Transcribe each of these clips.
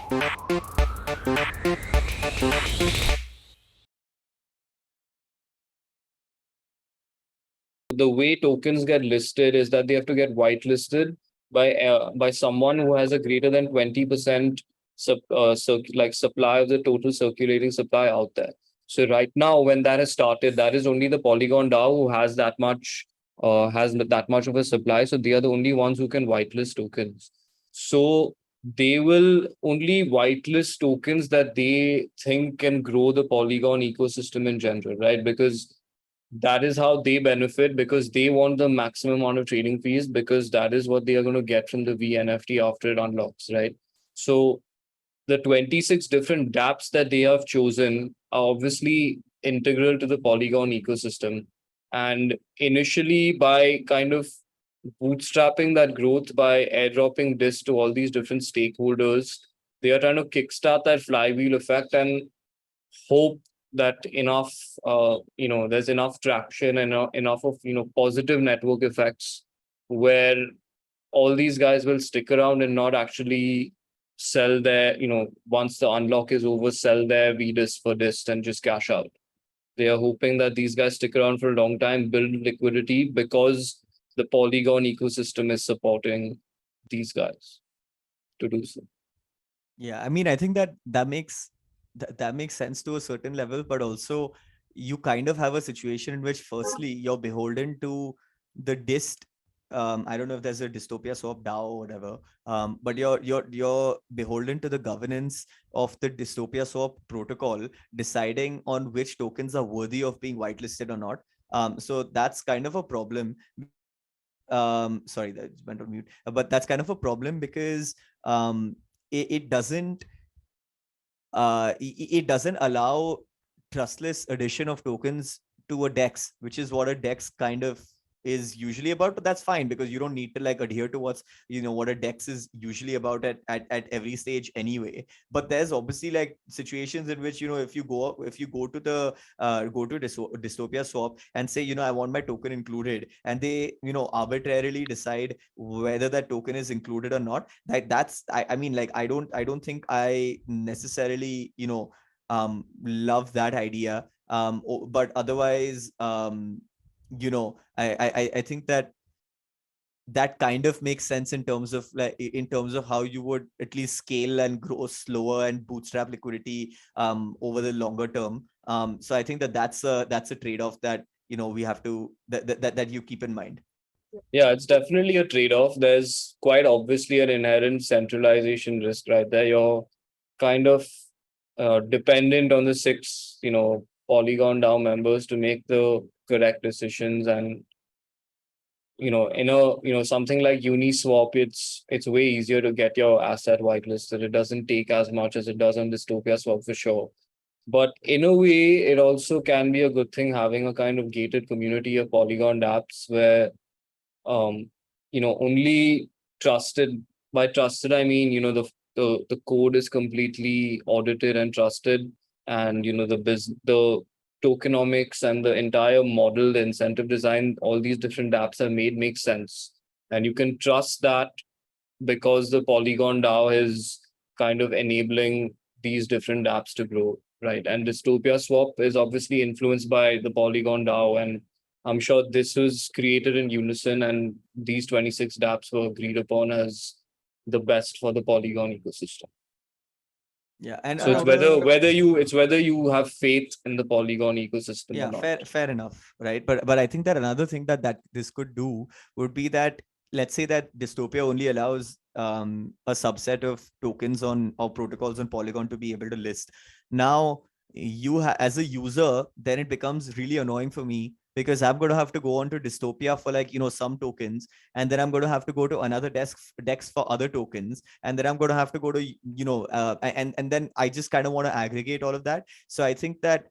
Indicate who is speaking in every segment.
Speaker 1: The way tokens get listed is that they have to get whitelisted by someone who has a greater than 20% supply of the total circulating supply out there. So right now, when that has started, that is only the Polygon DAO who has that much of a supply. So they are the only ones who can whitelist tokens. So they will only whitelist tokens that they think can grow the Polygon ecosystem in general, right? Because that is how they benefit, because they want the maximum amount of trading fees, because that is what they are going to get from the VNFT after it unlocks, right? So the 26 different dApps that they have chosen are obviously integral to the Polygon ecosystem. And initially, by kind of bootstrapping that growth by airdropping this to all these different stakeholders, they are trying to kickstart that flywheel effect and hope that enough there's enough traction and enough of positive network effects where all these guys will stick around and not actually sell their once the unlock is over, sell their VDIS for dist and just cash out. They are hoping that these guys stick around for a long time, build liquidity, because the Polygon ecosystem is supporting these guys to do so.
Speaker 2: Yeah, I mean, I think that makes sense to a certain level, but also you kind of have a situation in which, firstly, you're beholden to the dist. I don't know if there's a Dystopia swap DAO or whatever, but you're beholden to the governance of the Dystopia swap protocol deciding on which tokens are worthy of being whitelisted or not. So that's kind of a problem. Sorry, that went on mute. But that's kind of a problem because it doesn't allow trustless addition of tokens to a DEX, which is what a DEX kind of is usually about. But that's fine, because you don't need to like adhere to what a DEX is usually about at every stage anyway. But there's obviously like situations in which, if you go to the Dystopia swap and say, I want my token included, and they arbitrarily decide whether that token is included or not, that's I mean, like, I don't think I necessarily love that idea. But otherwise, I think that kind of makes sense in terms of how you would at least scale and grow slower and bootstrap liquidity over the longer term. So I think that's a trade-off that we have to that you keep in mind.
Speaker 1: Yeah, it's definitely a trade-off. There's quite obviously an inherent centralization risk right there. You're kind of dependent on the six, Polygon DAO members to make the correct decisions. And, something like Uniswap, it's way easier to get your asset whitelisted. It doesn't take as much as it does on Dystopia Swap for sure. But in a way, it also can be a good thing having a kind of gated community of Polygon dApps where only trusted. By trusted, I mean, the code is completely audited and trusted, and the tokenomics and the entire model, the incentive design, all these different dApps have made makes sense, and you can trust that because the Polygon DAO is kind of enabling these different dApps to grow, right? And Dystopia Swap is obviously influenced by the Polygon DAO, and I'm sure this was created in unison, and these 26 dApps were agreed upon as the best for the Polygon ecosystem.
Speaker 2: Yeah, and
Speaker 1: so it's whether you have faith in the Polygon ecosystem.
Speaker 2: Yeah,
Speaker 1: or not.
Speaker 2: fair enough, right? But I think that another thing that this could do would be that, let's say that Dystopia only allows a subset of tokens or protocols on Polygon to be able to list. Now, as a user, then it becomes really annoying for me, because I'm going to have to go on to Dystopia for like, some tokens, and then I'm going to have to go to another DEX for other tokens, and then I'm going to have to go to, and then I just kind of want to aggregate all of that. So I think that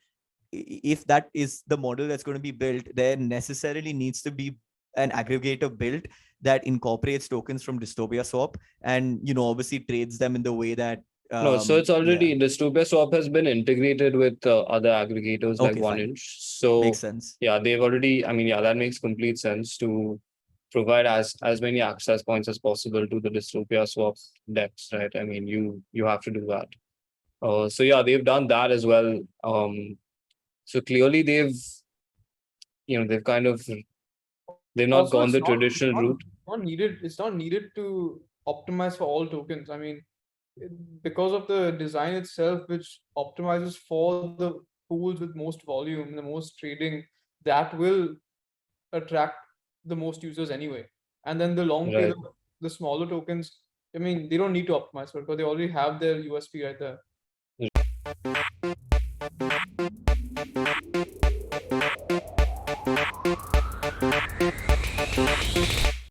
Speaker 2: if that is the model that's going to be built, there necessarily needs to be an aggregator built that incorporates tokens from Dystopia Swap and, obviously trades them in the way that
Speaker 1: No, so it's already Dystopia Swap has been integrated with other aggregators like
Speaker 2: fine.
Speaker 1: 1inch. So
Speaker 2: Makes sense.
Speaker 1: yeah, they've already. I mean, yeah, that makes complete sense to provide as many access points as possible to the Dystopia swap DEX, right? I mean, you have to do that. So yeah, they've done that as well. So clearly they've kind of they've not
Speaker 3: Also,
Speaker 1: gone the
Speaker 3: it's
Speaker 1: traditional route.
Speaker 3: it's not needed to optimize for all tokens. I mean, because of the design itself, which optimizes for the pools with most volume, the most trading, that will attract the most users anyway. And then the long tail,
Speaker 1: Right.
Speaker 3: of the smaller tokens, I mean, they don't need to optimize for it because they already have their USP right there.